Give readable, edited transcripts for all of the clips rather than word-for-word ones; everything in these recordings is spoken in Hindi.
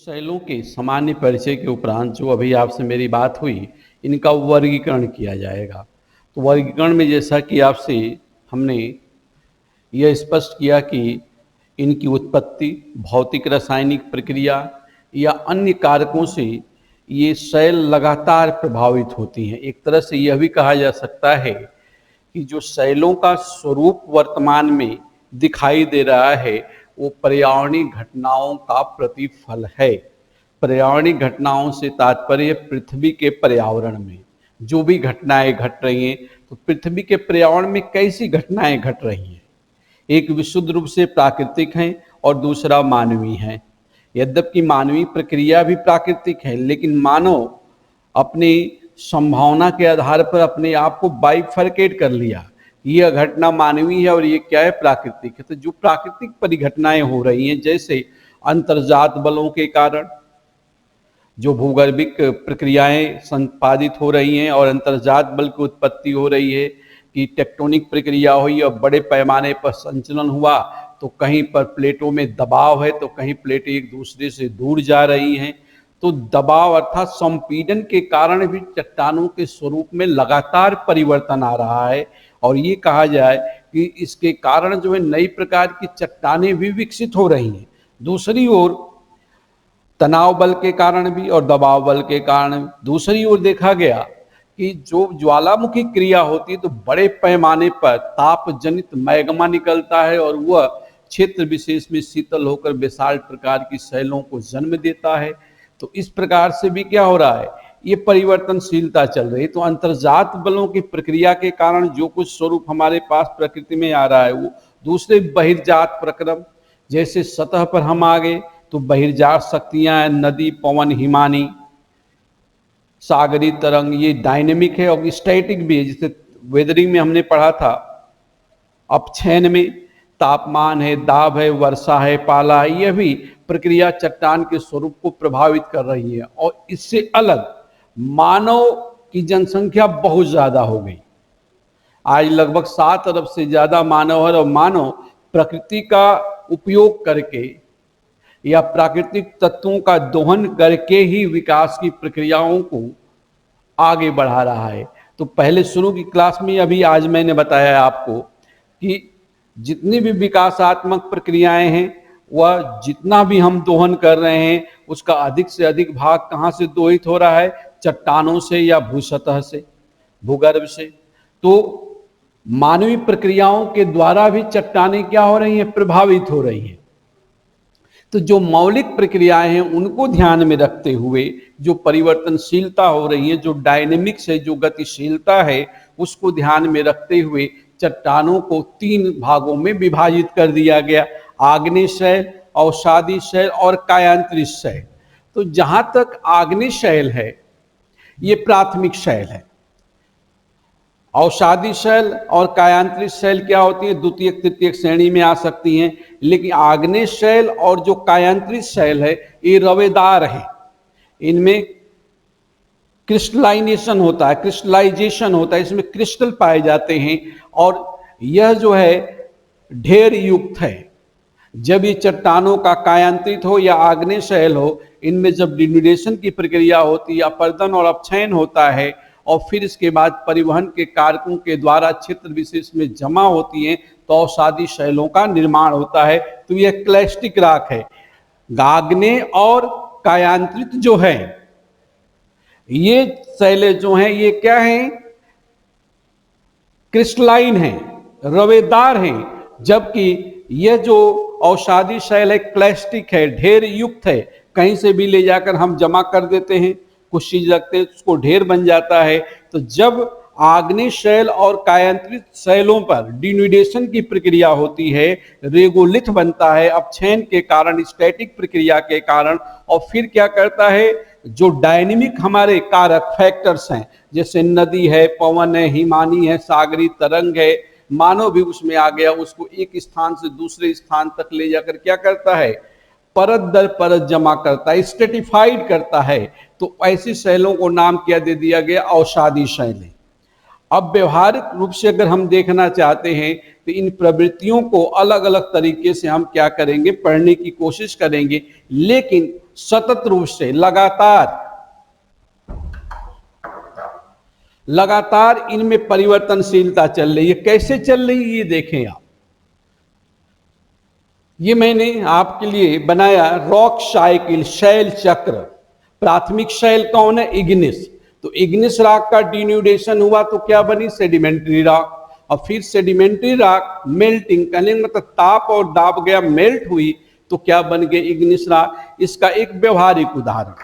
शैलों के सामान्य परिचय के उपरांत जो अभी आपसे मेरी बात हुई, इनका वर्गीकरण किया जाएगा। तो वर्गीकरण में जैसा कि आपसे हमने यह स्पष्ट किया कि इनकी उत्पत्ति, भौतिक रासायनिक प्रक्रिया या अन्य कारकों से ये शैल लगातार प्रभावित होती हैं। एक तरह से यह भी कहा जा सकता है कि जो शैलों का स्वरूप वर्तमान में दिखाई दे रहा है, वो पर्यावरणीय घटनाओं का प्रतिफल है। पर्यावरणीय घटनाओं से तात्पर्य पृथ्वी के पर्यावरण में जो भी घटनाएं घट रही हैं, तो पृथ्वी के पर्यावरण में कैसी घटनाएं घट रही हैं। एक विशुद्ध रूप से प्राकृतिक है और दूसरा मानवीय है। यद्यपि मानवीय प्रक्रिया भी प्राकृतिक है, लेकिन मानव अपनी संभावना के आधार पर अपने आप को बाइफरकेट कर लिया। यह घटना मानवीय है और ये क्या है, प्राकृतिक है। तो जो प्राकृतिक परिघटनाएं हो रही हैं, जैसे अंतर्जात बलों के कारण जो भूगर्भिक प्रक्रियाएं संपादित हो रही हैं और अंतर्जात बल की उत्पत्ति हो रही है, कि टेक्टोनिक प्रक्रिया हुई और बड़े पैमाने पर संचलन हुआ, तो कहीं पर प्लेटों में दबाव है तो कहीं प्लेटें एक दूसरे से दूर जा रही हैं। तो दबाव अर्थात संपीड़न के कारण भी चट्टानों के स्वरूप में लगातार परिवर्तन आ रहा है। और ये कहा जाए कि इसके कारण जो है नई प्रकार की चट्टानें भी विकसित हो रही हैं। दूसरी ओर तनाव बल के कारण भी और दबाव बल के कारण दूसरी ओर देखा गया कि जो ज्वालामुखी क्रिया होती है, तो बड़े पैमाने पर ताप जनित मैग्मा निकलता है और वह क्षेत्र विशेष में शीतल होकर बेसाल्ट प्रकार की शैलों को जन्म देता है। तो इस प्रकार से भी क्या हो रहा है, ये परिवर्तनशीलता चल रही है। तो अंतर्जात बलों की प्रक्रिया के कारण जो कुछ स्वरूप हमारे पास प्रकृति में आ रहा है, वो दूसरे बहिर्जात प्रक्रम, जैसे सतह पर हम आ गए तो बहिर्जात शक्तियां, नदी, पवन, हिमानी, सागरी तरंग, ये डायनेमिक है और स्टैटिक भी है। जैसे वेदरिंग में हमने पढ़ा था, अपक्षयन में तापमान है, दाब है, वर्षा है, पाला है, यह भी प्रक्रिया चट्टान के स्वरूप को प्रभावित कर रही है। और इससे अलग मानव की जनसंख्या बहुत ज्यादा हो गई। आज लगभग 7 अरब से ज्यादा मानव है और मानव प्रकृति का उपयोग करके या प्राकृतिक तत्वों का दोहन करके ही विकास की प्रक्रियाओं को आगे बढ़ा रहा है। तो पहले शुरू की क्लास में अभी आज मैंने बताया आपको कि जितनी भी विकासात्मक प्रक्रियाएं हैं, वह जितना भी हम दोहन कर रहे हैं, उसका अधिक से अधिक भाग कहाँ से दोहित हो रहा है, चट्टानों से या भूसतह से, भूगर्भ से। तो मानवीय प्रक्रियाओं के द्वारा भी चट्टानें क्या हो रही हैं, प्रभावित हो रही हैं। तो जो मौलिक प्रक्रियाएं हैं उनको ध्यान में रखते हुए जो परिवर्तनशीलता हो रही है, जो डायनेमिक्स है, जो गतिशीलता है, उसको ध्यान में रखते हुए चट्टानों को 3 भागों में विभाजित कर दिया गया, आग्नेय शैल, अवसादी शैल और कायांतरित शैल। तो जहां तक आग्नेय शैल है, ये प्राथमिक शैल है। अवसादी शैल और कायांतरित शैल क्या होती है, द्वितीयक तृतीयक श्रेणी में आ सकती हैं। लेकिन आग्नेय शैल और जो कायांतरित शैल है, ये रवेदार है। इनमें क्रिस्टलाइजेशन होता है, क्रिस्टलाइजेशन होता है, इसमें क्रिस्टल पाए जाते हैं और यह जो है ढेर युक्त है। जब ये चट्टानों का कायांतरित हो या आग्नेय शैल हो, इनमें जब डिन्यूडेशन की प्रक्रिया होती है, अपर्दन और अपक्षयन होता है और फिर इसके बाद परिवहन के कारकों के द्वारा क्षेत्र विशेष में जमा होती हैं, तो अवसादी शैलों का निर्माण होता है। तो यह क्लैस्टिक रॉक है। आग्नेय और कायांतरित जो है, ये शैलें जो हैं, ये क्या हैं, क्रिस्टलाइन हैं, रवेदार हैं। जबकि यह जो अवसादी शैल है, क्लैस्टिक है, ढेर युक्त है। कहीं से भी ले जाकर हम जमा कर देते हैं, कुछ चीज रखते हैं, उसको ढेर बन जाता है। तो जब आग्नेय शैल और कायांतरित शैलों पर डिन्यूडेशन की प्रक्रिया होती है, रेगोलिथ बनता है अपक्षयन के कारण, स्टैटिक प्रक्रिया के कारण, और फिर क्या करता है, जो डायनेमिक हमारे कारक फैक्टर्स हैं, जैसे नदी है, पवन है, हिमानी है, सागरी तरंग है, मानव भी उसमें आ गया, उसको एक स्थान से दूसरे स्थान तक ले जाकर क्या करता है, परत दर परत जमा करता है, स्ट्रेटिफाइड करता है। तो ऐसी शैलों को नाम क्या दे दिया गया, अवसादी शैलें। अब व्यवहारिक रूप से अगर हम देखना चाहते हैं तो इन प्रवृत्तियों को अलग अलग तरीके से हम क्या करेंगे, पढ़ने की कोशिश करेंगे, लेकिन सतत रूप से लगातार इनमें परिवर्तनशीलता चल रही है। कैसे चल रही है ये देखें आप। ये मैंने आपके लिए बनाया रॉक साइकिल, शैल चक्र। प्राथमिक शैल कौन है? इग्निस। तो इग्निस रॉक का डिन्यूडेशन हुआ तो क्या बनी? Sedimentary rock. और फिर सेडिमेंट्री रॉक मेल्टिंग करने मतलब ताप और दाब गया, मेल्ट हुई तो क्या बन गए? Ignis rock. इसका एक व्यवहारिक उदाहरण,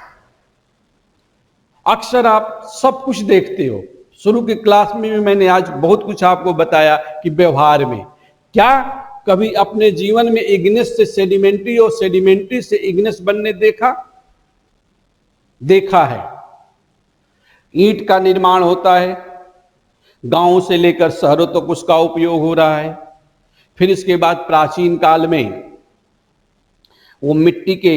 अक्सर आप सब कुछ देखते हो, शुरू की क्लास में भी मैंने आज बहुत कुछ आपको बताया कि व्यवहार में क्या कभी अपने जीवन में इग्निस से सेडिमेंट्री और सेडिमेंट्री से इग्निस बनने देखा है। ईंट का निर्माण होता है, गांवों से लेकर शहरों तक उसका उपयोग हो रहा है। फिर इसके बाद प्राचीन काल में वो मिट्टी के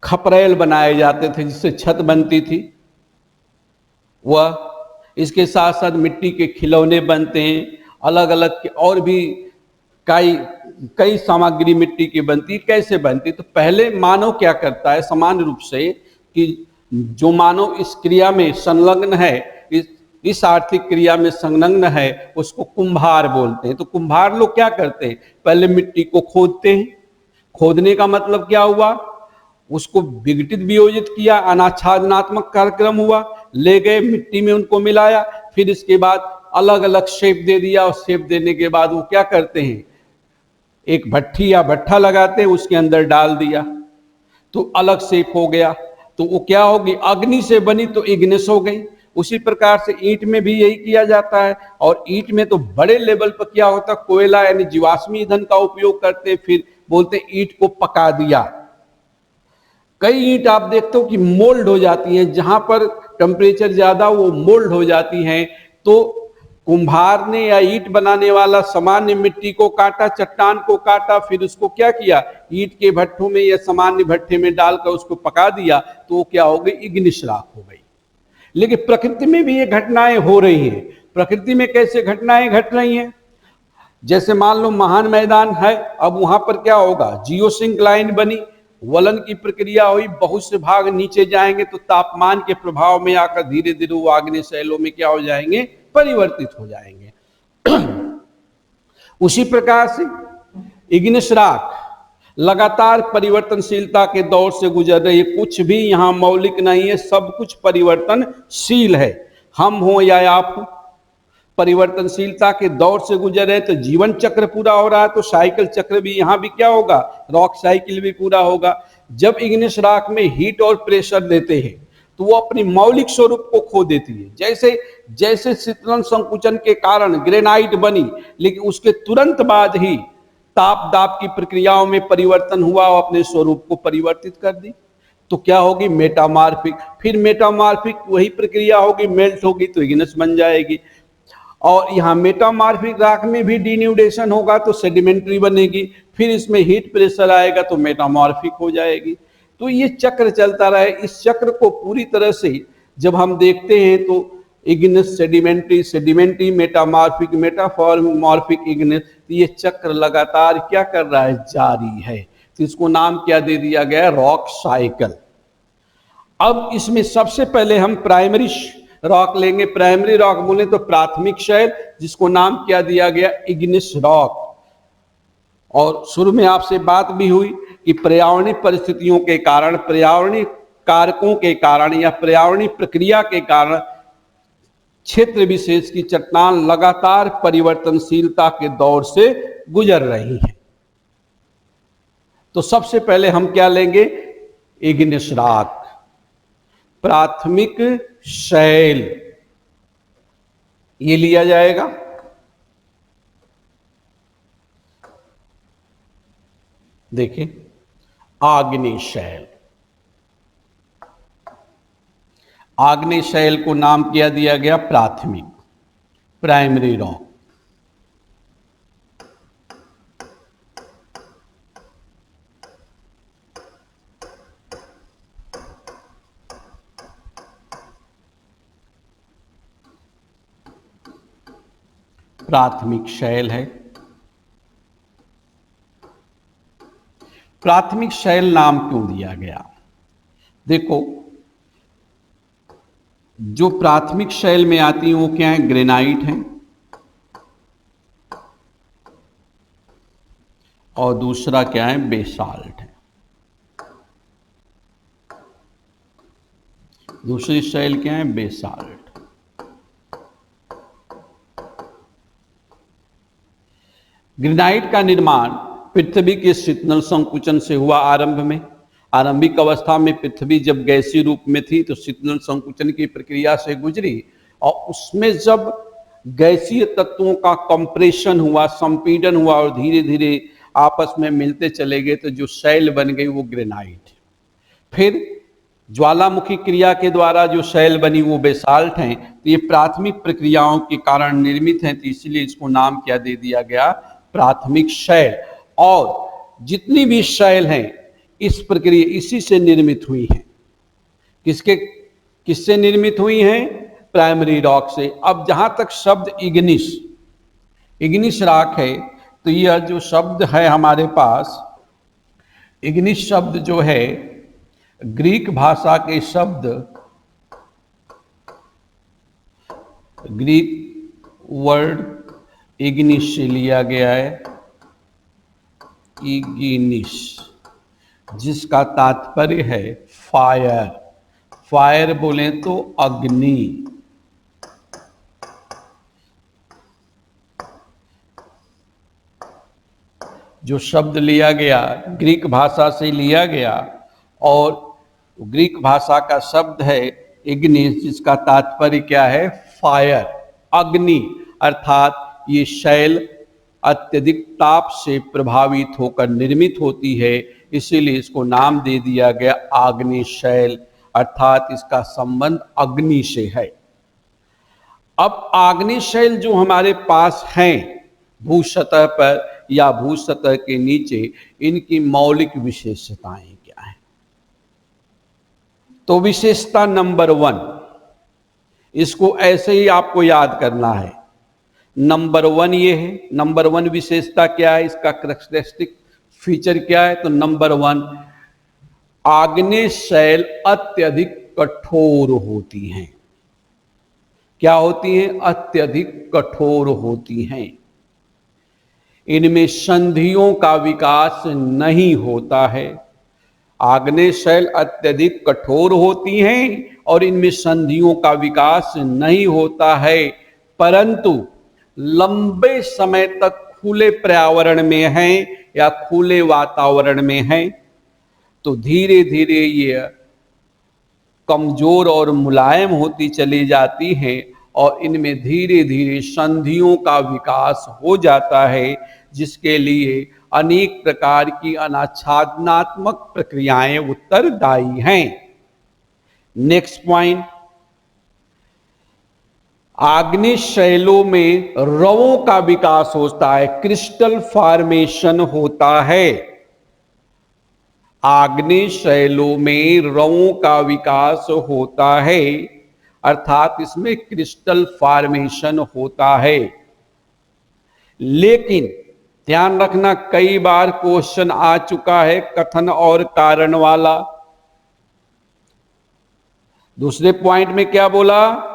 खपरेल बनाए जाते थे जिससे छत बनती थी। वह इसके साथ साथ मिट्टी के खिलौने बनते हैं, अलग अलग और भी कई कई सामग्री मिट्टी की बनती। कैसे बनती? तो पहले मानव क्या करता है सामान्य रूप से कि जो मानव इस क्रिया में संलग्न है, इस आर्थिक क्रिया में संलग्न है, उसको कुम्हार बोलते हैं। तो कुम्हार लोग क्या करते हैं? पहले मिट्टी को खोदते हैं। खोदने का मतलब क्या हुआ? उसको विघटित वियोजित किया, अनाच्छादनात्मक कार्यक्रम हुआ, ले गए मिट्टी में उनको मिलाया, फिर इसके बाद अलग अलग शेप दे दिया। और शेप देने के बाद वो क्या करते हैं? एक भट्ठी या भट्ठा लगाते हैं, उसके अंदर डाल दिया तो अलग शेप हो गया। तो वो क्या होगी? अग्नि से बनी तो इग्निस हो गई। उसी प्रकार से ईंट में भी यही किया जाता है। और ईंट में तो बड़े लेवल पर क्या होता है? कोयला यानी जीवाश्मी ईंधन का उपयोग करते हैं, फिर बोलते हैं ईंट को पका दिया। कई ईंट आप देखते हो कि मोल्ड हो जाती हैं, जहां पर टेम्परेचर ज्यादा वो मोल्ड हो जाती हैं। तो कुम्हार ने या ईंट बनाने वाला सामान्य मिट्टी को काटा, चट्टान को काटा, फिर उसको क्या किया? ईंट के भट्ठों में या सामान्य भट्ठे में डालकर उसको पका दिया तो वो क्या हो गई? इग्निस राख हो गई। लेकिन प्रकृति में भी ये घटनाएं हो रही हैं। प्रकृति में कैसे घटनाएं घट रही हैं? जैसे मान लो महान मैदान है, अब वहां पर क्या होगा? जियोसिंक लाइन बनी, वलन की प्रक्रिया हुई, बहुत से भाग नीचे जाएंगे तो तापमान के प्रभाव में आकर धीरे धीरे वो आग्नेय शैलों में क्या हो जाएंगे? परिवर्तित हो जाएंगे। उसी प्रकार से इग्निस रॉक लगातार परिवर्तनशीलता के दौर से गुजर रही है। कुछ भी यहां मौलिक नहीं है, सब कुछ परिवर्तनशील है। हम हो या आप हो, परिवर्तनशीलता के दौर से गुजर रहे। तो जीवन चक्र पूरा हो रहा है तो साइकिल चक्र भी यहां भी क्या होगा? रॉक साइकिल भी पूरा होगा। जब इग्निस रॉक में हीट और प्रेशर देते हैं तो वो अपनी मौलिक स्वरूप को खो देती है। जैसे जैसे शीतलन संकुचन के कारण ग्रेनाइट बनी, लेकिन उसके तुरंत बाद ही ताप दाब की प्रक्रियाओं में परिवर्तन हुआ और अपने स्वरूप को परिवर्तित कर दी। तो क्या होगी? मेटामार्फिक। फिर मेटामार्फिक वही प्रक्रिया होगी, मेल्ट होगी तो इग्निस बन जाएगी। और यहाँ मेटामार्फिक रॉक में भी डिन्यूडेशन होगा तो सेडिमेंट्री बनेगी, फिर इसमें हीट प्रेशर आएगा तो मेटामार्फिक हो जाएगी। तो ये चक्र चलता रहे। इस चक्र को पूरी तरह से जब हम देखते हैं तो igneous, sedimentary, sedimentary metamorphic, metamorphic igneous, तो ये चक्र लगातार क्या कर रहा है? जारी है। तो इसको नाम क्या दे दिया गया? Rock cycle. अब इसमें सबसे पहले हम प्राइमरी रॉक लेंगे। प्राइमरी रॉक बोले तो प्राथमिक शैल, जिसको नाम क्या दिया गया? Ignis rock. और शुरू में आपसे बात भी हुई कि पर्यावरणीय परिस्थितियों के कारण, पर्यावरणीय कारकों के कारण या पर्यावरणीय प्रक्रिया के कारण क्षेत्र विशेष की चट्टान लगातार परिवर्तनशीलता के दौर से गुजर रही है। तो सबसे पहले हम क्या लेंगे? इग्निस रॉक, प्राथमिक शैल, ये लिया जाएगा। देखिए, आग्नेय शैल, आग्नेय शैल को नाम क्या दिया गया? प्राथमिक, प्राइमरी रॉक। प्राथमिक शैल है। प्राथमिक शैल नाम क्यों दिया गया? देखो, जो प्राथमिक शैल में आती है वो क्या है? ग्रेनाइट है, और दूसरा क्या है? बेसाल्ट है। दूसरी शैल क्या है? बेसाल्ट। ग्रेनाइट का निर्माण पृथ्वी के शीतल संकुचन से हुआ। आरंभ में, आरंभिक अवस्था में पृथ्वी जब गैसीय रूप में थी तो शीतल संकुचन की प्रक्रिया से गुजरी, और उसमें जब गैसीय तत्वों का कंप्रेशन हुआ, संपीड़न हुआ और धीरे धीरे आपस में मिलते चले गए, तो जो शैल बन गई वो ग्रेनाइट। फिर ज्वालामुखी क्रिया के द्वारा जो शैल बनी वो बेसाल्ट हैं। तो ये प्राथमिक प्रक्रियाओं के कारण निर्मित हैं, तो इसीलिए इसको नाम क्या दे दिया गया? प्राथमिक शैल। और जितनी भी शैल हैं इस प्रक्रिया इसी से निर्मित हुई हैं। किससे निर्मित हुई हैं? प्राइमरी रॉक से। अब जहां तक शब्द इग्निस रॉक है, तो यह जो शब्द है हमारे पास, इग्निस शब्द जो है ग्रीक भाषा के शब्द, ग्रीक वर्ड इग्निस से लिया गया है, इग्निस, जिसका तात्पर्य है फायर। फायर बोले तो अग्नि। जो शब्द लिया गया ग्रीक भाषा से लिया गया, और ग्रीक भाषा का शब्द है इग्निस, जिसका तात्पर्य क्या है? फायर, अग्नि। अर्थात ये शैल अत्यधिक ताप से प्रभावित होकर निर्मित होती है, इसीलिए इसको नाम दे दिया गया आग्नेय शैल, अर्थात इसका संबंध अग्नि से है। अब आग्नेय शैल जो हमारे पास हैं भूसतह पर या भूसतह के नीचे, इनकी मौलिक विशेषताएं क्या हैं? तो विशेषता नंबर 1, इसको ऐसे ही आपको याद करना है। नंबर 1 ये है। नंबर 1 विशेषता क्या है? इसका कैरेक्टरिस्टिक फीचर क्या है? तो नंबर 1, आग्नेय शैल अत्यधिक कठोर होती हैं। क्या होती हैं? अत्यधिक कठोर होती हैं। इनमें संधियों का विकास नहीं होता है। आग्नेय शैल अत्यधिक कठोर होती हैं और इनमें संधियों का विकास नहीं होता है, परंतु लंबे समय तक खुले पर्यावरण में हैं या खुले वातावरण में हैं, तो धीरे धीरे ये कमजोर और मुलायम होती चली जाती हैं और इनमें धीरे धीरे संधियों का विकास हो जाता है, जिसके लिए अनेक प्रकार की अनाच्छादनात्मक प्रक्रियाएं उत्तरदायी हैं। नेक्स्ट पॉइंट, आग्नेय शैलों में रवों का विकास होता है, क्रिस्टल फॉर्मेशन होता है। आग्नेय शैलों में रवों का विकास होता है, अर्थात इसमें क्रिस्टल फॉर्मेशन होता है। लेकिन ध्यान रखना, कई बार क्वेश्चन आ चुका है कथन और कारण वाला। दूसरे पॉइंट में क्या बोला?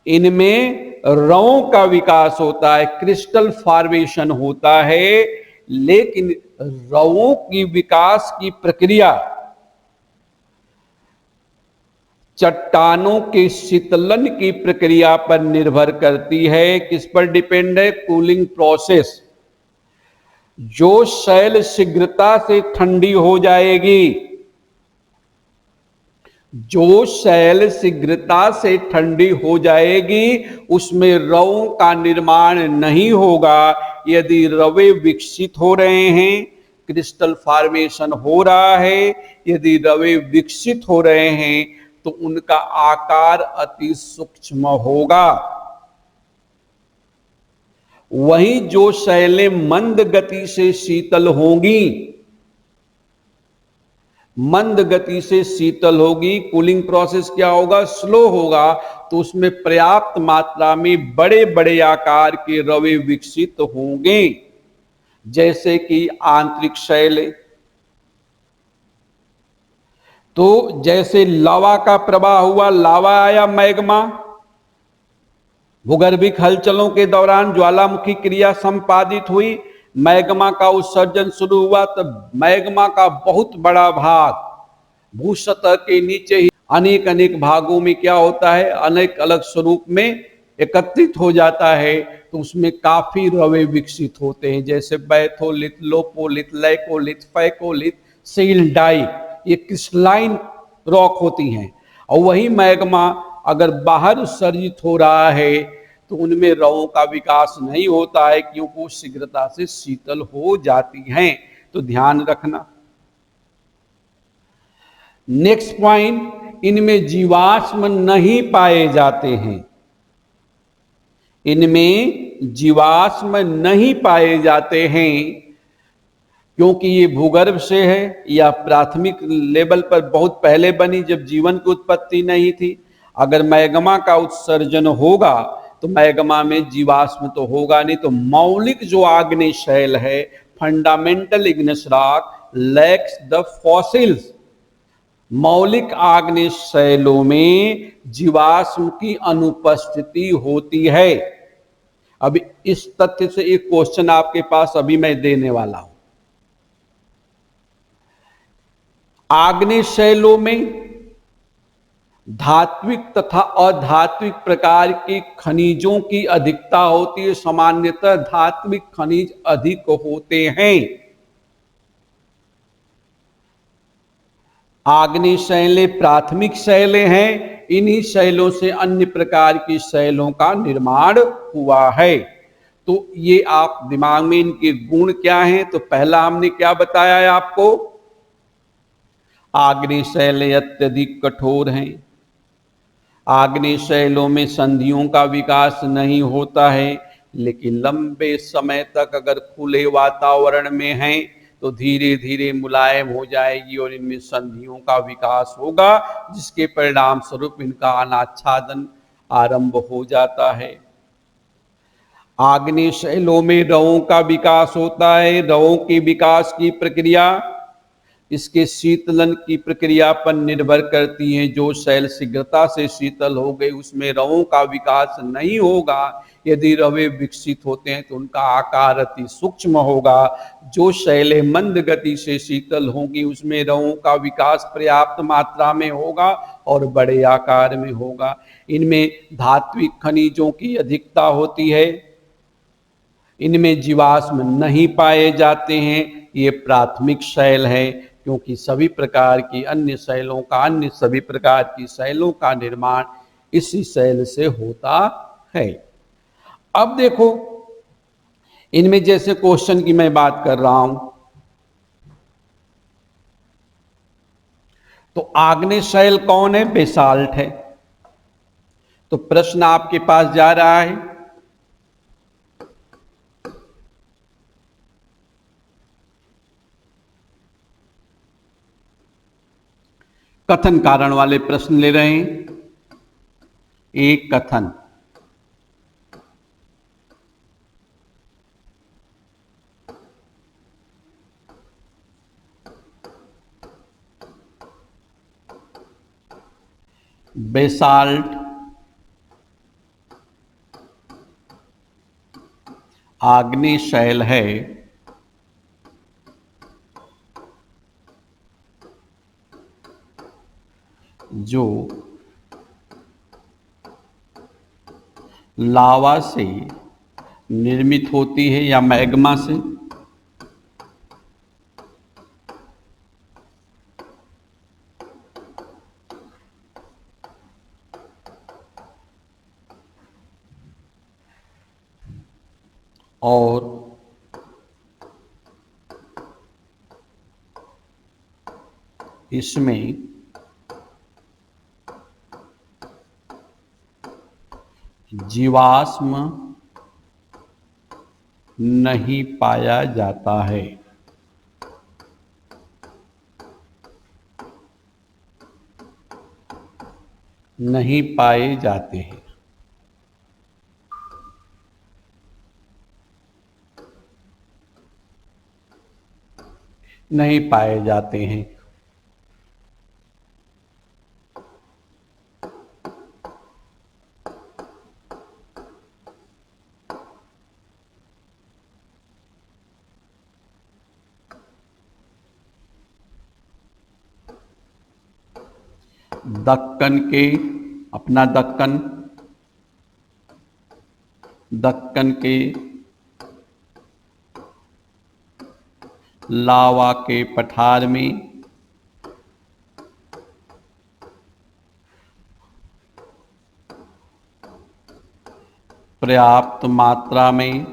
इनमें रवों का विकास होता है, क्रिस्टल फॉर्मेशन होता है, लेकिन रवों की विकास की प्रक्रिया चट्टानों के शीतलन की प्रक्रिया पर निर्भर करती है। किस पर डिपेंड है? Cooling process. जो शैल शीघ्रता से ठंडी हो जाएगी, जो शैल शीघ्रता से ठंडी हो जाएगी, उसमें रवों का निर्माण नहीं होगा। यदि रवे विकसित हो रहे हैं, क्रिस्टल फॉर्मेशन हो रहा है, यदि रवे विकसित हो रहे हैं तो उनका आकार अति सूक्ष्म होगा। वहीं जो शैलें मंद गति से शीतल होंगी, मंद गति से शीतल होगी, कूलिंग प्रोसेस क्या होगा, स्लो होगा, तो उसमें पर्याप्त मात्रा में बड़े बड़े आकार के रवे विकसित होंगे, जैसे कि आंतरिक शैल। तो जैसे लावा का प्रवाह हुआ, लावा आया मैग्मा, भूगर्भिक हलचलों के दौरान ज्वालामुखी क्रिया संपादित हुई, मैग्मा का उत्सर्जन शुरू हुआ, तब मैग्मा का बहुत बड़ा भाग भूसतह के नीचे ही अनेक अनेक भागों में क्या होता है, अनेक अलग स्वरूप में एकत्रित हो जाता है। तो उसमें काफी रवे विकसित होते हैं, जैसे batholith, lopolith, laccolith, phacolith, sill dyke, ये क्रिस्टलाइन रॉक होती हैं। और वही मैग्मा अगर बाहर उत्सर्जित हो रहा है तो उनमें रवों का विकास नहीं होता है, क्योंकि वो शीघ्रता से शीतल हो जाती हैं। तो ध्यान रखना। नेक्स्ट पॉइंट, इनमें जीवाश्म नहीं पाए जाते हैं। इनमें जीवाश्म नहीं पाए जाते हैं क्योंकि ये भूगर्भ से है या प्राथमिक लेवल पर बहुत पहले बनी, जब जीवन की उत्पत्ति नहीं थी। अगर मैग्मा का उत्सर्जन होगा तो मैग्मा में जीवाश्म तो होगा नहीं, तो मौलिक जो आग्नेय शैल है, fundamental igneous rock lakhs the fossils. मौलिक आग्नेय शैलों में जीवाश्म की अनुपस्थिति होती है। अब इस तथ्य से एक क्वेश्चन आपके पास अभी मैं देने वाला हूं। आग्नेय शैलों में धात्विक तथा अधात्विक प्रकार के खनिजों की अधिकता होती है। सामान्यतः धात्विक खनिज अधिक होते हैं। आग्नेय शैलें प्राथमिक शैलें हैं, इन्हीं शैलों से अन्य प्रकार की शैलों का निर्माण हुआ है। तो ये आप दिमाग में इनके गुण क्या हैं, तो पहला हमने क्या बताया है आपको, आग्नेय शैलें अत्यधिक कठोर हैं। आग्नेय शैलों में संधियों का विकास नहीं होता है, लेकिन लंबे समय तक अगर खुले वातावरण में हैं तो धीरे धीरे मुलायम हो जाएगी और इनमें संधियों का विकास होगा, जिसके परिणाम स्वरूप इनका अनाच्छादन आरंभ हो जाता है। आग्नेय शैलों में रवों का विकास होता है। रवों के विकास की प्रक्रिया इसके शीतलन की प्रक्रिया पर निर्भर करती है। जो शैल शीघ्रता से शीतल हो गए उसमें रवों का विकास नहीं होगा। यदि रवे विकसित होते हैं तो उनका आकार अति सूक्ष्म होगा। जो शैलें मंद गति से शीतल होंगी उसमें रवों का विकास पर्याप्त मात्रा में होगा और बड़े आकार में होगा। इनमें धात्विक खनिजों की अधिकता होती है। इनमें जीवाश्म नहीं पाए जाते हैं। ये प्राथमिक शैल है, क्योंकि सभी प्रकार की अन्य शैलों का, अन्य सभी प्रकार की शैलों का निर्माण इसी शैल से होता है। अब देखो, इनमें जैसे क्वेश्चन की मैं बात कर रहा हूं, तो आग्नेय शैल कौन है? बेसाल्ट है। तो प्रश्न आपके पास जा रहा है, कथन कारण वाले प्रश्न ले रहे हैं। एक कथन, बेसाल्ट आग्नेय शैल है जो लावा से निर्मित होती है या मैग्मा से, और इसमें जीवाश्म नहीं पाया जाता है। नहीं पाए जाते हैं। नहीं पाए जाते हैं। दक्कन के, अपना दक्कन, दक्कन के लावा के पठार में पर्याप्त मात्रा में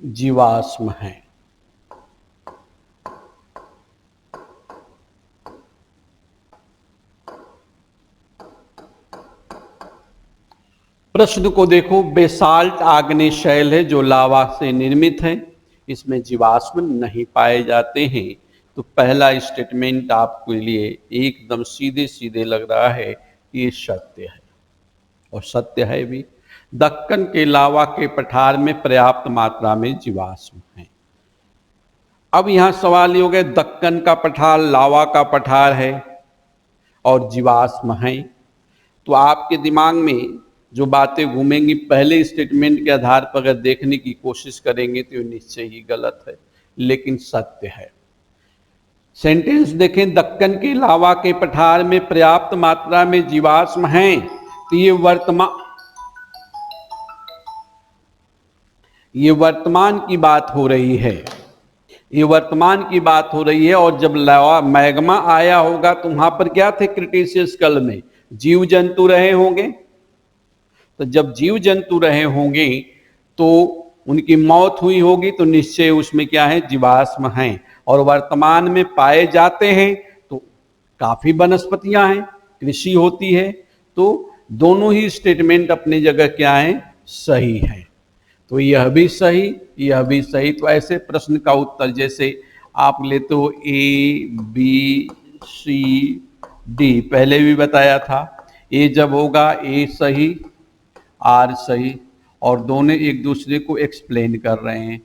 जीवाश्म हैं। प्रश्न को देखो, बेसाल्ट आग्नेय शैल है जो लावा से निर्मित है, इसमें जीवाश्म नहीं पाए जाते हैं। तो पहला स्टेटमेंट आपके लिए एकदम सीधे सीधे लग रहा है, ये सत्य है और सत्य है भी। दक्कन के लावा के पठार में पर्याप्त मात्रा में जीवाश्म हैं। अब यहां सवाल ये हो गया, दक्कन का पठार लावा का पठार है और जीवाश्म है, तो आपके दिमाग में जो बातें घूमेंगी पहले स्टेटमेंट के आधार पर अगर देखने की कोशिश करेंगे तो ये निश्चय ही गलत है, लेकिन सत्य है। सेंटेंस देखें, दक्कन के लावा के पठार में पर्याप्त मात्रा में जीवाश्म हैं, तो ये वर्तमान की बात हो रही है, ये वर्तमान की बात हो रही है। और जब लावा मैग्मा आया होगा तो वहां पर क्या थे, क्रिटेशियस काल में जीव जंतु रहे होंगे। तो जब जीव जंतु रहे होंगे तो उनकी मौत हुई होगी, तो निश्चय उसमें क्या है, जीवाश्म हैं। और वर्तमान में पाए जाते हैं तो काफी वनस्पतियां हैं, कृषि होती है। तो दोनों ही स्टेटमेंट अपनी जगह क्या है, सही है। तो यह भी सही, यह भी सही। तो ऐसे प्रश्न का उत्तर जैसे आप लेते हो ए बी सी डी, पहले भी बताया था, ए जब होगा ए सही आर सही, और दोनों एक दूसरे को एक्सप्लेन कर रहे हैं।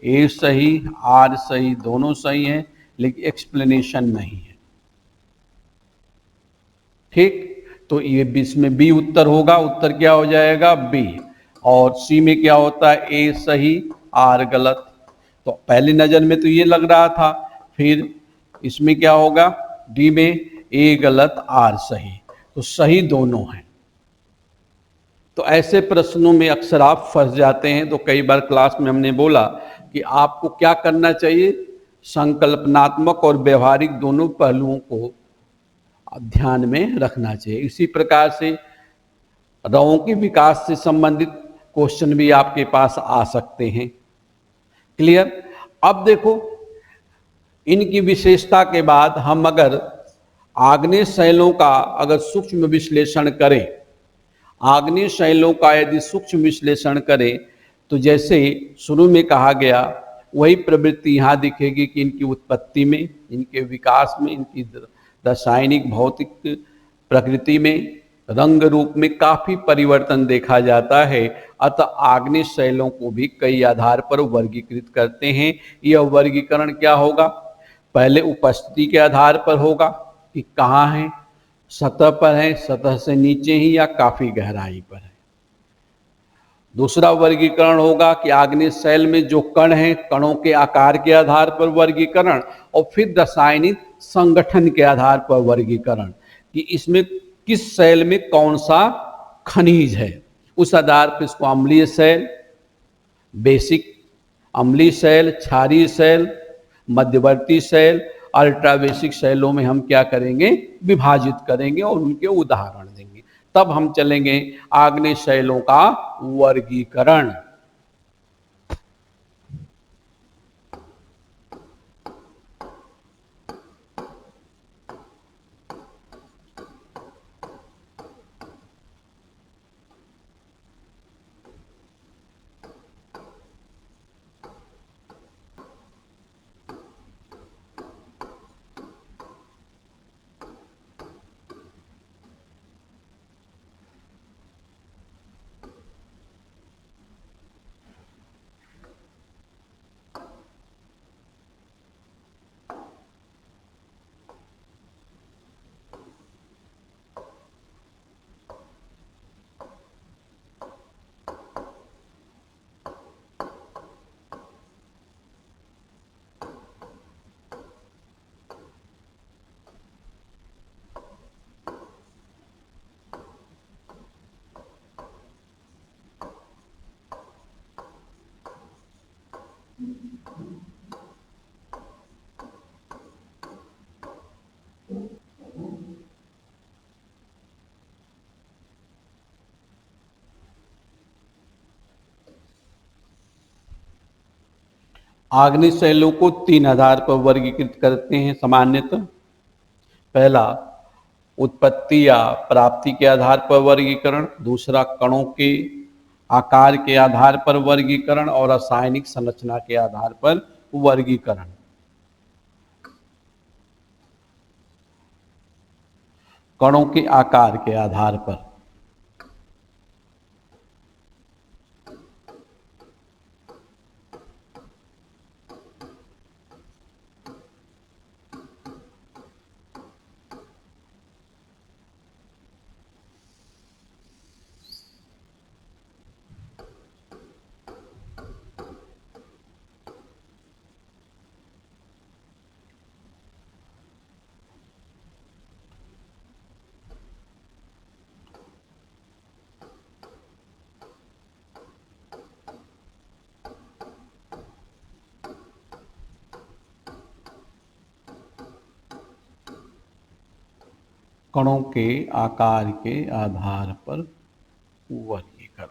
ए सही आर सही दोनों सही हैं, लेकिन एक्सप्लेनेशन नहीं है। ठीक, तो ये इसमें बी उत्तर होगा, उत्तर क्या हो जाएगा, बी। और सी में क्या होता है, ए सही आर गलत। तो पहली नजर में तो ये लग रहा था, फिर इसमें क्या होगा, डी में ए गलत आर सही, तो सही दोनों हैं। तो ऐसे प्रश्नों में अक्सर आप फंस जाते हैं। तो कई बार क्लास में हमने बोला कि आपको क्या करना चाहिए, संकल्पनात्मक और व्यवहारिक दोनों पहलुओं को ध्यान में रखना चाहिए। इसी प्रकार से रवों के विकास से संबंधित क्वेश्चन भी आपके पास आ सकते हैं। क्लियर। अब देखो, इनकी विशेषता के बाद हम अगर आग्नेय शैलों का अगर सूक्ष्म विश्लेषण करें, आग्नेय शैलों का यदि सूक्ष्म विश्लेषण करें, तो जैसे शुरू में कहा गया वही प्रवृत्ति यहाँ दिखेगी कि इनकी उत्पत्ति में, इनके विकास में, इनकी रासायनिक भौतिक प्रकृति में, रंग रूप में काफी परिवर्तन देखा जाता है। अतः आग्नेय शैलों को भी कई आधार पर वर्गीकृत करते हैं। यह वर्गीकरण क्या होगा, पहले उपस्थिति के आधार पर होगा कि कहाँ है, सतह पर है, सतह से नीचे ही, या काफी गहराई पर है। दूसरा वर्गीकरण होगा कि आग्नेय शैल में जो कण हैं, कणों के आकार के आधार पर वर्गीकरण, और फिर रासायनिक संगठन के आधार पर वर्गीकरण कि इसमें किस शैल में कौन सा खनिज है। उस आधार पर इसको अम्लीय शैल, बेसिक अम्लीय शैल, क्षारीय शैल, मध्यवर्ती शैल, अल्ट्रा बेसिक शैलों में हम क्या करेंगे, विभाजित करेंगे और उनके उदाहरण देंगे। तब हम चलेंगे आग्नेय शैलों का वर्गीकरण। आग्नेय शैलों को 3 आधार पर वर्गीकृत करते हैं सामान्यतः। पहला, उत्पत्ति या प्राप्ति के आधार पर वर्गीकरण। दूसरा, कणों के आकार के आधार पर वर्गीकरण। और रासायनिक संरचना के आधार पर वर्गीकरण। कणों के आकार के आधार पर। कणों के आकार के आधार पर वर्गीकरण।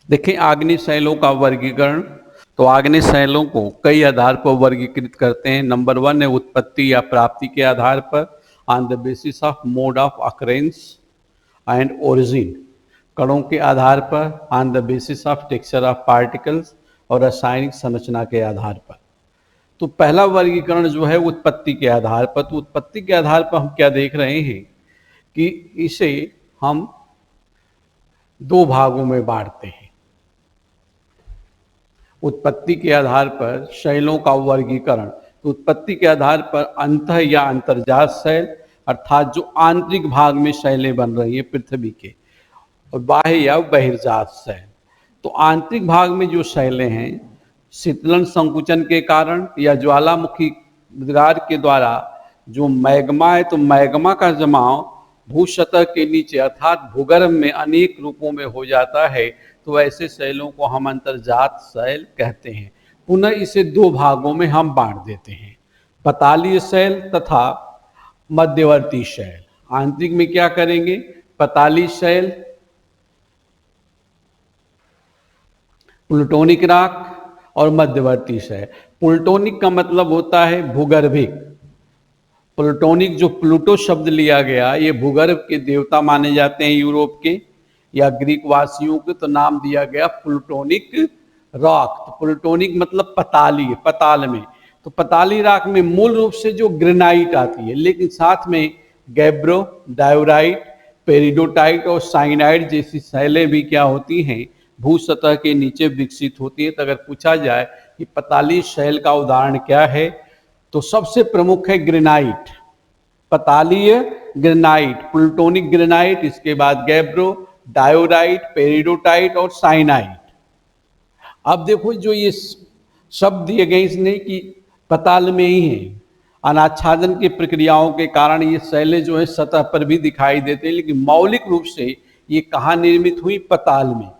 देखें आग्नेय शैलों का वर्गीकरण। तो आग्नेय शैलों को कई आधार पर वर्गीकृत करते हैं। नंबर 1 है उत्पत्ति या प्राप्ति के आधार पर, on the basis of mode of occurrence and origin. कणों के आधार पर, on the basis of texture of particles. और रासायनिक संरचना के आधार पर। तो पहला वर्गीकरण जो है उत्पत्ति के आधार पर। तो उत्पत्ति के आधार पर हम क्या देख रहे हैं कि इसे हम 2 भागों में बांटते हैं। उत्पत्ति के आधार पर शैलों का वर्गीकरण। तो उत्पत्ति के आधार पर अंतः या अंतर्जात शैल, अर्थात जो आंतरिक भाग में शैलें बन रही है पृथ्वी के, और बाह्य या बहिर्जात शैल। तो आंतरिक भाग में जो शैलें हैं, शीतलन संकुचन के कारण या ज्वालामुखी उद्गार के द्वारा जो मैग्मा है, तो मैग्मा का जमाव भूसतह के नीचे अर्थात भूगर्भ में अनेक रूपों में हो जाता है। तो ऐसे शैलों को हम अंतर्जात शैल कहते हैं। पुनः इसे 2 भागों में हम बांट देते हैं, पतालीय शैल तथा मध्यवर्ती शैल। आंतरिक में क्या करेंगे, पताली शैल, प्लूटोनिक राख और मध्यवर्ती शैल। प्लूटोनिक का मतलब होता है भूगर्भिक। प्लूटोनिक जो प्लूटो शब्द लिया गया, ये भूगर्भ के देवता माने जाते हैं यूरोप के या ग्रीक वासियों के, तो नाम दिया गया प्लूटोनिक रॉक। तो प्लूटोनिक मतलब पताली, पताल में। तो पताली राख में मूल रूप से जो ग्रेनाइट आती है, लेकिन साथ में गैब्रो, डायोराइट, पेरिडोटाइट और साइनाइड जैसी शैलें भी क्या होती हैं, भू सतह के नीचे विकसित होती है। तो अगर पूछा जाए कि पताली शैल का उदाहरण क्या है, तो सबसे प्रमुख है ग्रेनाइट, पतालीय ग्रेनाइट, प्लूटोनिक ग्रेनाइट, इसके बाद गैब्रो, डायोराइट, पेरिडोटाइट और साइनाइट। अब देखो जो ये शब्द दिए गए इसने कि पताल में ही है, अनाच्छादन की प्रक्रियाओं के कारण ये शैलें जो है सतह पर भी दिखाई देते हैं, लेकिन मौलिक रूप से ये कहाँ निर्मित हुई, पताल में।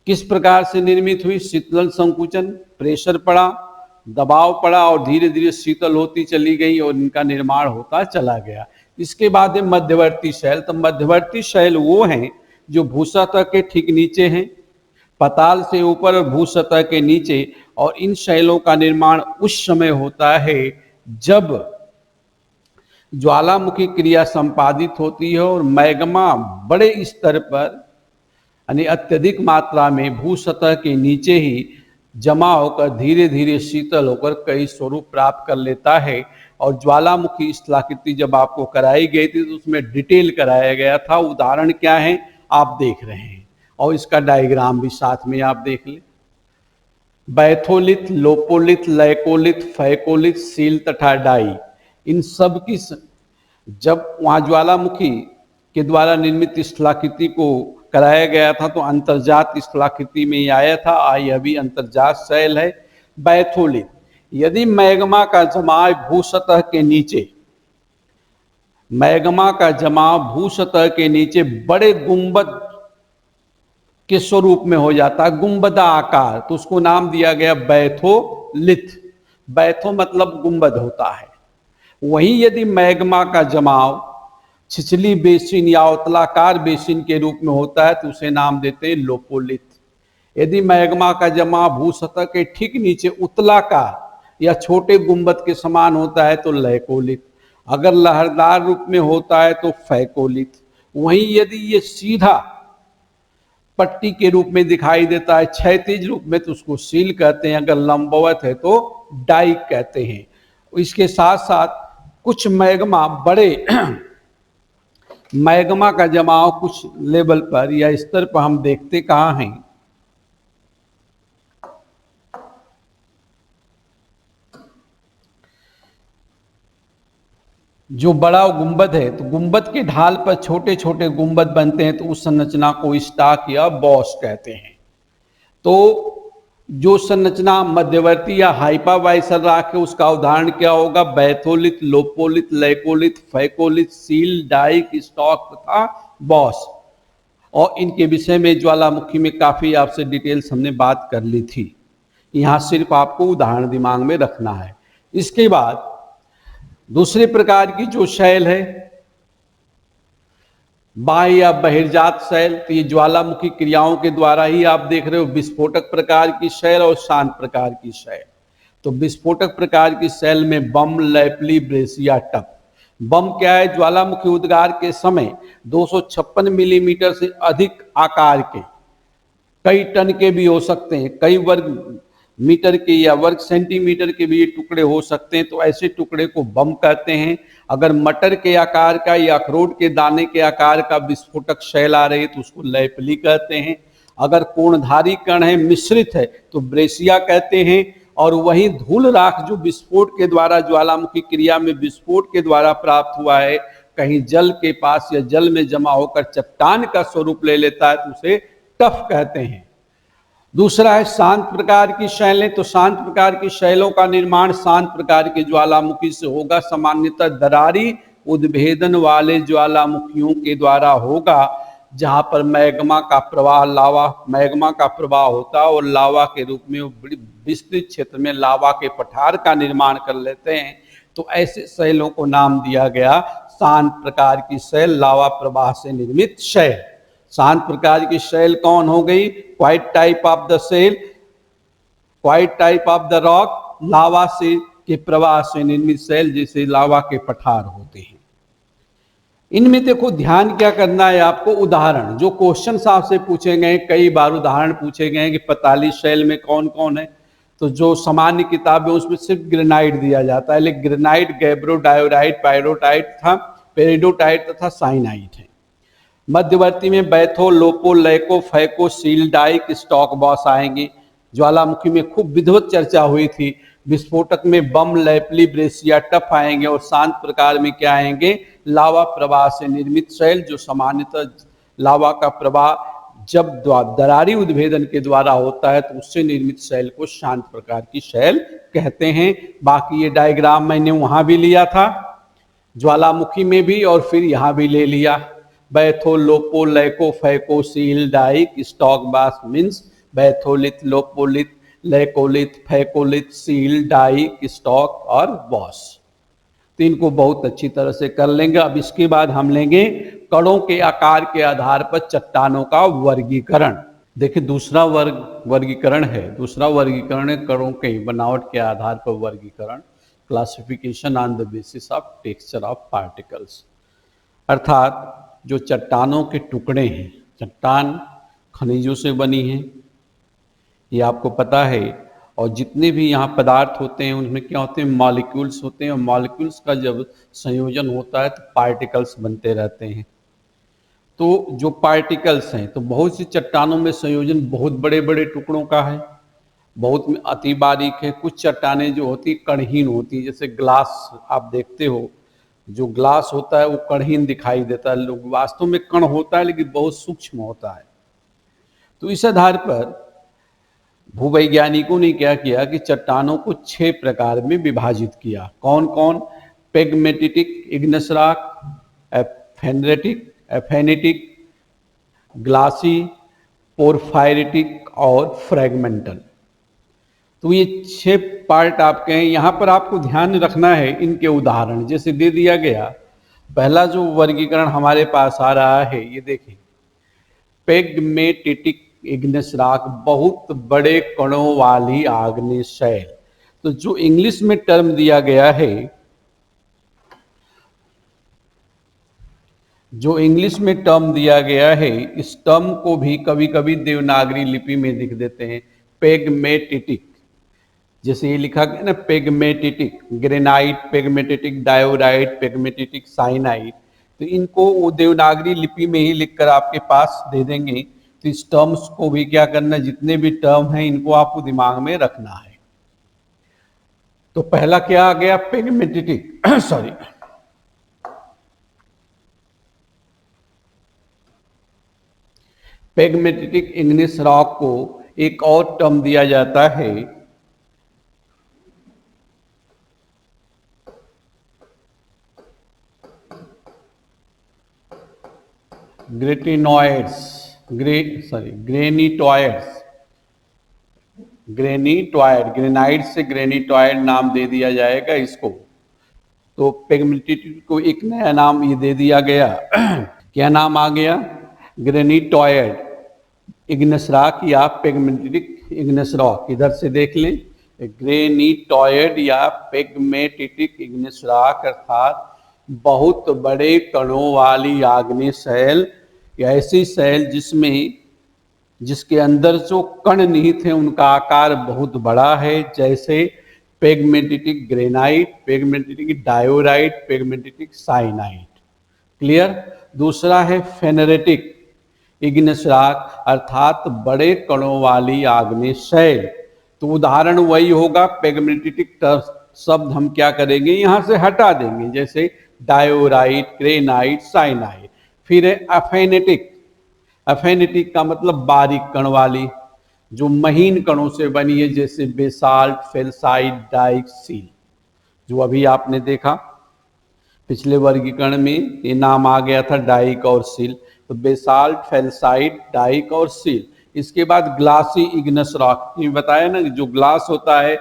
किस प्रकार से निर्मित हुई, शीतलन संकुचन, प्रेशर पड़ा, दबाव पड़ा और धीरे धीरे शीतल होती चली गई और इनका निर्माण होता चला गया। इसके बाद है मध्यवर्ती शैल। तो मध्यवर्ती शैल वो हैं जो भूसतह के ठीक नीचे हैं, पताल से ऊपर और भूसतह के नीचे, और इन शैलों का निर्माण उस समय होता है जब ज्वालामुखी क्रिया संपादित होती है और मैग्मा बड़े स्तर पर यानी अत्यधिक मात्रा में भूसतह के नीचे ही जमा होकर धीरे धीरे शीतल होकर कई स्वरूप प्राप्त कर लेता है। और ज्वालामुखी स्थलाकृति जब आपको कराई गई थी तो उसमें डिटेल कराया गया था। उदाहरण क्या है आप देख रहे हैं और इसका डायग्राम भी साथ में आप देख लें। Batholith, lopolith, laccolith, phacolith, seal तथा डाई, इन सब की जब वहाँ ज्वालामुखी के द्वारा निर्मित स्थलाकृति को कराया गया था तो अंतर्जात स्थलाकृति में ही आया था। यह भी अंतर्जात शैल है। बैथोलिथ, यदि मैग्मा का जमाव भूसतह के नीचे, मैग्मा का जमाव भूसतह के नीचे बड़े गुंबद के स्वरूप में हो जाता है, गुंबदा आकार, तो उसको नाम दिया गया बैथोलिथ। बैथो मतलब गुंबद होता है। वहीं यदि मैग्मा का जमाव छिछली बेसिन या उतलाकार बेसिन के रूप में होता है तो उसे नाम देते हैं लोपोलिथ। यदि मैग्मा का जमाव भूसतह के ठीक नीचे उतलाकार या छोटे गुंबद के समान होता है तो लैकोलिथ। अगर लहरदार रूप में होता है तो फैकोलिथ। वहीं यदि ये सीधा पट्टी के रूप में दिखाई देता है क्षैतिज रूप में तो उसको सील कहते हैं, अगर लंबवत है तो डाइक कहते हैं। इसके साथ साथ कुछ मैग्मा बड़े मैग्मा का जमाव कुछ लेवल पर या स्तर पर हम देखते कहाँ हैं, जो बड़ा गुंबद है तो गुंबद के ढाल पर छोटे छोटे गुंबद बनते हैं तो उस संरचना को स्टाक या बॉस कहते हैं। तो जो संरचना मध्यवर्ती या हाइपावाइसल राख है उसका उदाहरण क्या होगा, batholith, lopolith, laccolith, phacolith, sill, dyke, stock तथा बॉस। और इनके विषय में ज्वालामुखी में काफी आपसे डिटेल्स हमने बात कर ली थी, यहाँ सिर्फ आपको उदाहरण दिमाग में रखना है। इसके बाद दूसरे प्रकार की जो शैल है बाह्य या बहिर्जात शैल, तो ये ज्वालामुखी क्रियाओं के द्वारा ही आप देख रहे हो विस्फोटक प्रकार की शैल और शांत प्रकार की शैल। तो विस्फोटक प्रकार की शैल में बम, लैपली, ब्रेसिया, टप। बम क्या है, ज्वालामुखी उद्गार के समय 256 मिलीमीटर से अधिक आकार के, कई टन के भी हो सकते हैं, कई वर्ग मीटर के या वर्ग सेंटीमीटर के भी ये टुकड़े हो सकते हैं, तो ऐसे टुकड़े को बम कहते हैं। अगर मटर के आकार का या अखरोट के दाने के आकार का विस्फोटक शैल आ रही है तो उसको लैपली कहते हैं। अगर कोणधारी कण है, मिश्रित है, तो ब्रेसिया कहते हैं। और वहीं धूल राख जो विस्फोट के द्वारा ज्वालामुखी क्रिया में विस्फोट के द्वारा प्राप्त हुआ है, कहीं जल के पास या जल में जमा होकर चट्टान का स्वरूप ले लेता है तो उसे टफ कहते हैं। दूसरा है शांत प्रकार की शैलें। तो शांत प्रकार की शैलों का निर्माण शांत प्रकार के ज्वालामुखी से होगा, सामान्यतः दरारी उद्भेदन वाले ज्वालामुखियों के द्वारा होगा, जहां पर मैग्मा का प्रवाह, लावा मैग्मा का प्रवाह होता है और लावा के रूप में वो बड़ी विस्तृत क्षेत्र में लावा के पठार का निर्माण कर लेते हैं। तो ऐसे शैलों को नाम दिया गया शांत प्रकार की शैल, लावा प्रवाह से निर्मित शैल। शांत प्रकार की शैल कौन हो गई, क्वाइट टाइप ऑफ द शैल, quite type of the rock, लावा से के प्रवाह से निर्मित शैल जैसे लावा के पठार होते हैं। इनमें देखो ध्यान क्या करना है आपको, उदाहरण जो क्वेश्चन आपसे पूछे गए, कई बार उदाहरण पूछे गए कि पताली शैल में कौन कौन है, तो जो सामान्य किताबें उसमें सिर्फ ग्रेनाइट दिया जाता है, लेकिन ग्रेनाइट, गैब्रो, डायोराइट, पायरोटाइट था, पेरिडोटाइट तथा साइनाइट है। मध्यवर्ती में batho, lopo, laco, phaco, sill, dyke, stock boss आएंगे। ज्वालामुखी में खूब विधिवत चर्चा हुई थी। विस्फोटक में बम, लैपली, ब्रेसिया, टफ आएंगे और शांत प्रकार में क्या आएंगे, लावा प्रवाह से निर्मित शैल, जो सामान्यतः लावा का प्रवाह जब दरारी उद्भेदन के द्वारा होता है तो उससे निर्मित शैल को शांत प्रकार की शैल कहते हैं। बाकी ये डायग्राम मैंने वहां भी लिया था, ज्वालामुखी में भी, और फिर यहाँ भी ले लिया। Batho, lopo, laco, phaco, sill, dyke, stock, boss means batholith, lopolith, laccolith, phacolith, sill, dyke, stock और बॉस। तो इनको बहुत अच्छी तरह से कर लेंगे। अब इसके बाद हम लेंगे कणों के आकार के आधार पर चट्टानों का वर्गीकरण। देखिए दूसरा वर्गीकरण है कणों के बनावट के आधार पर वर्गीकरण, classification on the basis of texture of particles. अर्थात जो चट्टानों के टुकड़े हैं, चट्टान खनिजों से बनी है, ये आपको पता है, और जितने भी यहाँ पदार्थ होते हैं उनमें क्या होते हैं, मॉलिक्यूल्स होते हैं, और मॉलिक्यूल्स का जब संयोजन होता है तो पार्टिकल्स बनते रहते हैं। तो जो पार्टिकल्स हैं, तो बहुत सी चट्टानों में संयोजन बहुत बड़े बड़े टुकड़ों का है, बहुत में अति बारीक है। कुछ चट्टानें जो होती कणहीन होती, जैसे ग्लास आप देखते हो, जो ग्लास होता है वो कणहीन दिखाई देता है, लोग वास्तव में कण होता है लेकिन बहुत सूक्ष्म होता है। तो इस आधार पर भूवैज्ञानिकों ने क्या किया कि चट्टानों को 6 प्रकार में विभाजित किया। कौन कौन? पेगमेटिटिक, इग्नस रॉक, एफेनेटिक, ग्लासी, पोरफायरिटिक और फ्रेगमेंटल। तो ये 6 पार्ट आपके हैं। यहाँ पर आपको ध्यान रखना है इनके उदाहरण जैसे दे दिया गया। पहला जो वर्गीकरण हमारे पास आ रहा है, ये देखिए, पेगमेटिटिक इग्नेस रॉक, बहुत बड़े कणों वाली आग्नेय शैल। तो जो इंग्लिश में टर्म दिया गया है, इस टर्म को भी कभी कभी देवनागरी लिपि में लिख देते हैं पेगमेटिटिक। जैसे ये लिखा गया ना, पेगमेटिटिक ग्रेनाइट, पेगमेटिटिक डायोराइट, पेगमेटिटिक साइनाइट। तो इनको वो देवनागरी लिपि में ही लिखकर आपके पास दे देंगे। तो इस टर्म्स को भी क्या करना, जितने भी टर्म हैं इनको आपको दिमाग में रखना है। तो पहला क्या आ गया, पेगमेटिटिक सॉरी, पेगमेटिटिक इग्नेस रॉक को एक और टर्म दिया जाता है, ग्रेनाइट से ग्रेनिटॉइड नाम दे दिया जाएगा इसको। तो पेगमेटिटिक को एक नया नाम ये दे दिया गया क्या नाम आ गया, ग्रेनिटॉइड इग्नेस रॉक या पेगमेटिटिक इग्नेस रॉक। इधर से देख लें, ग्रेनिटॉइड या पेगमेटिटिक इग्नेस रॉक अर्थात बहुत बड़े कणों वाली आग्नेय शैल, या ऐसी शैल जिसके अंदर जो कण निहित है उनका आकार बहुत बड़ा है, जैसे पेगमेटिटिक ग्रेनाइट, पेगमेटिटिक डायोराइट, पेगमेटिटिक साइनाइट। क्लियर। दूसरा है फेनेरेटिक इग्नेस रॉक अर्थात बड़े कणों वाली आग्नेय शैल। तो उदाहरण वही होगा, पेगमेटिटिक शब्द हम क्या करेंगे, यहां से हटा देंगे, जैसे डायोराइट, ग्रेनाइट, साइनाइट। फिर है अफेनेटिक का मतलब बारीक कण वाली, जो महीन कणों से बनी है, जैसे बेसाल्ट, फेल्साइट, डाइक, सील। जो अभी आपने देखा पिछले वर्गीकरण में ये नाम आ गया था, डाइक और सील। तो बेसाल्ट, फेल्साइट, डाइक और सील। इसके बाद ग्लासी इग्नेस रॉक, ये बताया ना, जो ग्लास होता है,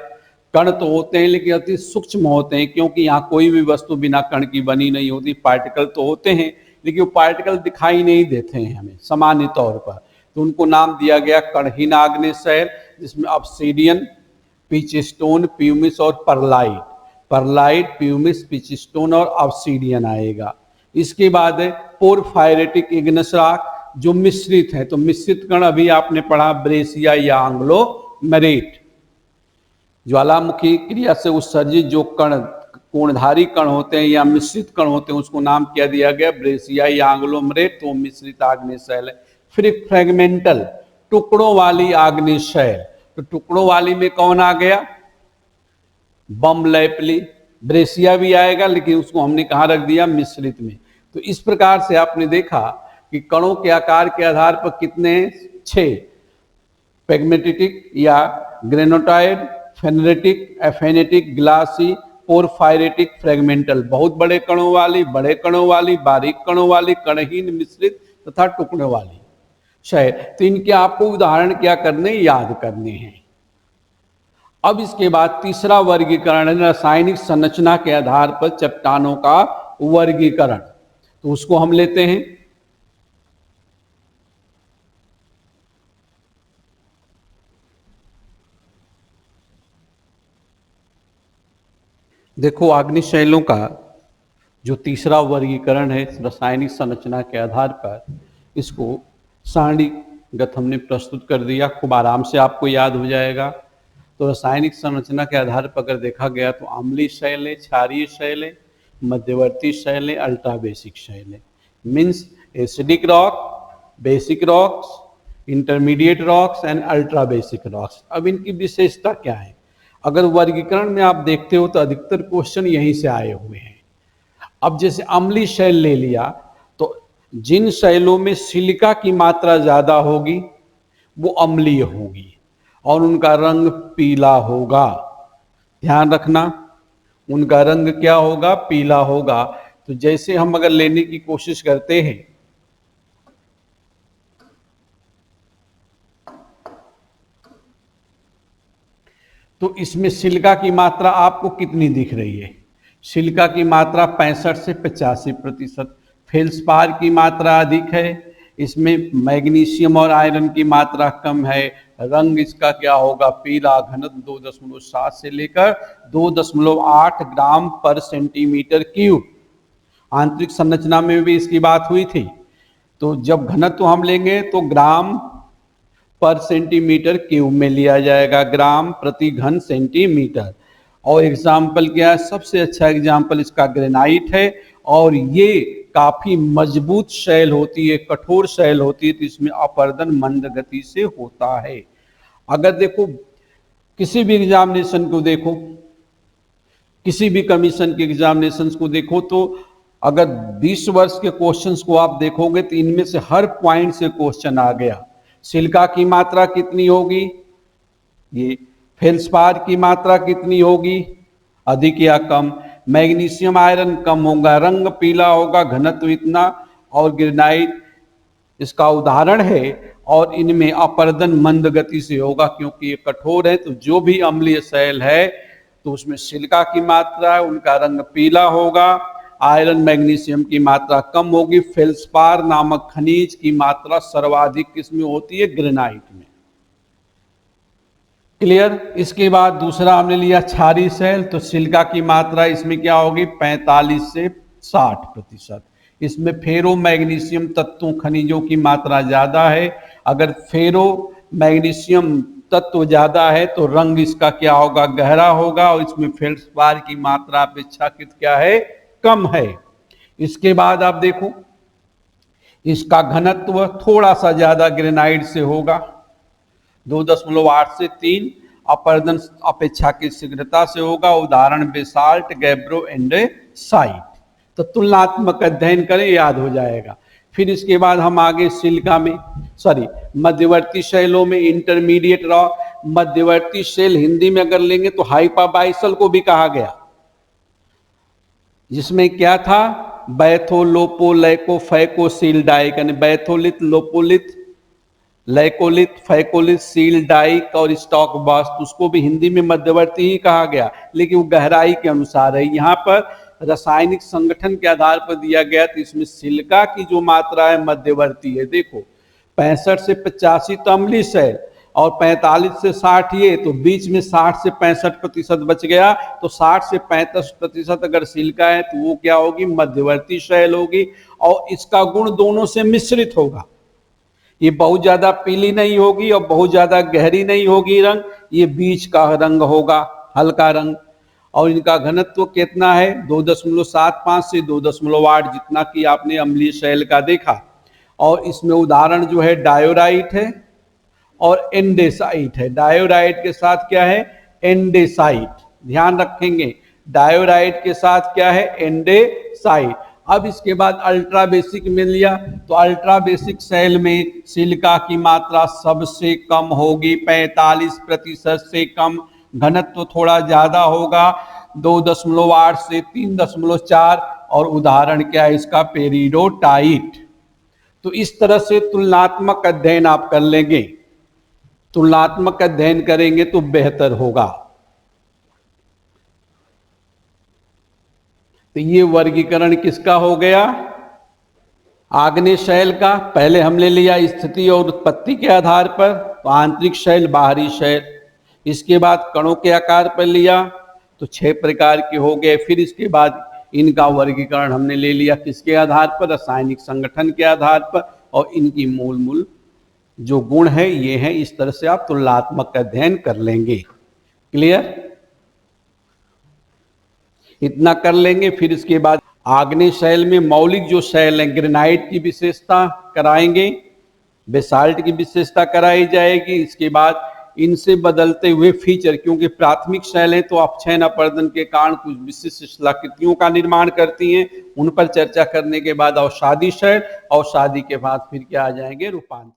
कण तो होते हैं लेकिन अति सूक्ष्म होते हैं, क्योंकि यहाँ कोई भी वस्तु बिना कण की बनी नहीं होती। पार्टिकल तो होते हैं लेकिन वो पार्टिकल दिखाई नहीं देते हैं हमें सामान्य तौर पर। तो उनको नाम दिया गया कणहीन आग्नेय शैल, जिसमें ऑब्सीडियन, पिचस्टोन, प्यूमिस और परलाइट, प्यूमिस, पिचस्टोन और ऑब्सीडियन आएगा। इसके बाद है पोरफायरेटिक इग्नेस रॉक, जो मिश्रित है। तो मिश्रित कण अभी आपने पढ़ा, ब्रेसिया या एंग्लोमेरेट। ज्वालामुखी क्रिया से उत्सर्जित जो कण, कोणधारी कण होते हैं या मिश्रित कण होते हैं, उसको नाम क्या दिया गया, ब्रेसिया या एंग्लोमेरेट। तो मिश्रित आग्नेय शैल है। फिर फ्रेगमेंटल, टुकड़ों वाली आग्नेय शैल। तो टुकड़ों वाली में कौन आ गया? बम लैपली। ब्रेसिया भी आएगा, लेकिन उसको हमने कहाँ रख दिया? मिश्रित में। तो इस प्रकार से आपने देखा कि कणों के आकार के आधार पर कितने? 6। पेगमेटिक या ग्रेनोटाइड, फेनरेटिक, एफेनेटिक, ग्लासी, पोरफायरेटिक, फ्रेगमेंटल। बहुत बड़े कणों वाली, बड़े कणों वाली, बारीक कणों वाली, कणहीन, मिश्रित तथा टुकड़े वाली क्षय। तो इनके आपको उदाहरण क्या करने? याद करने हैं। अब इसके बाद तीसरा वर्गीकरण है रासायनिक संरचना के आधार पर चट्टानों का वर्गीकरण। तो उसको हम लेते हैं। देखो, आग्नेय का जो तीसरा वर्गीकरण है रासायनिक संरचना के आधार पर, इसको सारणीगत हमने प्रस्तुत कर दिया, खूब आराम से आपको याद हो जाएगा। तो रासायनिक संरचना के आधार पर अगर देखा गया तो अम्लीय शैल है, क्षारीय शैल है, मध्यवर्ती शैल है, अल्ट्रा बेसिक शैल है। Means acidic rock, basic rocks, intermediate rocks and ultra basic rocks. अब इनकी विशेषता क्या है? अगर वर्गीकरण में आप देखते हो तो अधिकतर क्वेश्चन यहीं से आए हुए हैं। अब जैसे अम्लीय शैल ले लिया, तो जिन शैलों में सिलिका की मात्रा ज्यादा होगी वो अम्लीय होगी और उनका रंग पीला होगा। ध्यान रखना, उनका रंग क्या होगा? पीला होगा। तो जैसे हम अगर लेने की कोशिश करते हैं, तो इसमें सिलिका की मात्रा आपको कितनी दिख रही है? सिलिका की मात्रा 65 से 85%। फेल्सपार की मात्रा अधिक है, इसमें मैग्नीशियम और आयरन की मात्रा कम है। रंग इसका क्या होगा? पीला। घनत्व 2.7 से लेकर 2.8 ग्राम पर सेंटीमीटर क्यूब। आंतरिक संरचना में भी इसकी बात हुई थी। तो जब घनत्व हम लेंगे तो ग्राम पर सेंटीमीटर क्यूब में लिया जाएगा, ग्राम प्रति घन सेंटीमीटर। और एग्जाम्पल क्या है? सबसे अच्छा एग्जाम्पल इसका ग्रेनाइट है, और ये काफी मजबूत शैल होती है, कठोर शैल होती है, तो इसमें अपर्दन मंद गति से होता है। अगर देखो, किसी भी एग्जामिनेशन को देखो, किसी भी कमीशन के एग्जामिनेशन को देखो, तो अगर 20 वर्ष के क्वेश्चंस को आप देखोगे तो इनमें से हर पॉइंट से क्वेश्चन आ गया। सिलिका की मात्रा कितनी होगी? ये फेल्सपार की मात्रा कितनी होगी? अधिक या कम? मैग्नीशियम आयरन कम होगा, रंग पीला होगा, घनत्व इतना। और ग्रेनाइट इसका उदाहरण है, और इनमें अपर्दन मंद गति से होगा क्योंकि ये कठोर है। तो जो भी अम्लीय शैल है तो उसमें सिलिका की मात्रा है, उनका रंग पीला होगा, आयरन मैग्नीशियम की मात्रा कम होगी। फेल्सपार नामक खनिज की मात्रा सर्वाधिक किसमें होती है? ग्रेनाइट में। क्लियर? इसके बाद दूसरा हमने लिया क्षारीय शैल। तो सिलिका की मात्रा इसमें क्या होगी? 45 से 60%। इसमें फेरो मैग्नीशियम तत्वों खनिजों की मात्रा ज्यादा है। अगर फेरो मैग्नीशियम तत्व ज्यादा है तो रंग इसका क्या होगा? गहरा होगा, और इसमें फेल्सपार की मात्रा अपेक्षाकृत क्या है? कम है। इसके बाद आप देखो, इसका घनत्व थोड़ा सा ज्यादा ग्रेनाइट से होगा, 2.8 से 3। अपर्दन अपेक्षाकृत शीघ्रता से होगा। उदाहरण बेसाल्ट, गैब्रो, एंडेसाइट। तो तुलनात्मक अध्ययन करें, याद हो जाएगा। फिर इसके बाद हम आगे सिलिका में, मध्यवर्ती शैलों में इंटरमीडिएट रॉक। मध्यवर्ती शैल हिंदी में अगर लेंगे तो हाइपाबाइसल को भी कहा गया, जिसमें क्या था? Batho, lopo, laco, phaco, sill dyke. यानी batholith, lopolith, laccolith, phacolith, sill dyke और स्टॉक बास्ट, उसको भी हिंदी में मध्यवर्ती ही कहा गया, लेकिन वो गहराई के अनुसार है। यहाँ पर रासायनिक संगठन के आधार पर दिया गया, तो इसमें सिलिका की जो मात्रा है मध्यवर्ती है। देखो, 65 से 85 तो अम्लीय शैल और 45 से 60 ये, तो बीच में 60 से 65% बच गया। तो 60 से 65% अगर सिलिका है तो वो क्या होगी? मध्यवर्ती शैल होगी, और इसका गुण दोनों से मिश्रित होगा। ये बहुत ज्यादा पीली नहीं होगी और बहुत ज्यादा गहरी नहीं होगी रंग, ये बीच का रंग होगा, हल्का रंग। और इनका घनत्व कितना है? 2.75 से 2.8, जितना कि आपने अम्लीय शैल का देखा। और इसमें उदाहरण जो है डायोराइट है और एंडेसाइट है। डायोराइट के साथ क्या है? एंडेसाइट। ध्यान रखेंगे, डायोराइट के साथ क्या है? एंडेसाइट। अब इसके बाद अल्ट्रा बेसिक में लिया तो अल्ट्रा बेसिक सेल में सिलिका की मात्रा सबसे कम होगी, 45% से कम। घनत्व थोड़ा ज्यादा होगा, 2.8 से 3.4। और उदाहरण क्या है इसका? पेरिडोटाइट। तो इस तरह से तुलनात्मक अध्ययन आप कर लेंगे, तुलनात्मक अध्ययन करेंगे तो बेहतर होगा। तो ये वर्गीकरण किसका हो गया? आग्नेय शैल का। पहले हमने लिया स्थिति और उत्पत्ति के आधार पर, तो आंतरिक शैल, बाहरी शैल। इसके बाद कणों के आकार पर लिया तो 6 प्रकार के हो गए। फिर इसके बाद इनका वर्गीकरण हमने ले लिया किसके आधार पर? रासायनिक संगठन के आधार पर, और इनकी मूल जो गुण है ये है। इस तरह से आप तुलनात्मक अध्ययन कर लेंगे। क्लियर? इतना कर लेंगे। फिर इसके बाद आग्नेय शैल में मौलिक जो शैल है, ग्रेनाइट की विशेषता कराएंगे, बेसाल्ट की विशेषता कराई जाएगी। इसके बाद इनसे बदलते हुए फीचर, क्योंकि प्राथमिक शैल है तो अपक्षयन अपरदन के कारण कुछ विशिष्ट शिलाकृतियों का निर्माण करती हैं, उन पर चर्चा करने के बाद अवसादी शैल, अवसादी के बाद फिर क्या आ जाएंगे? रूपांतर।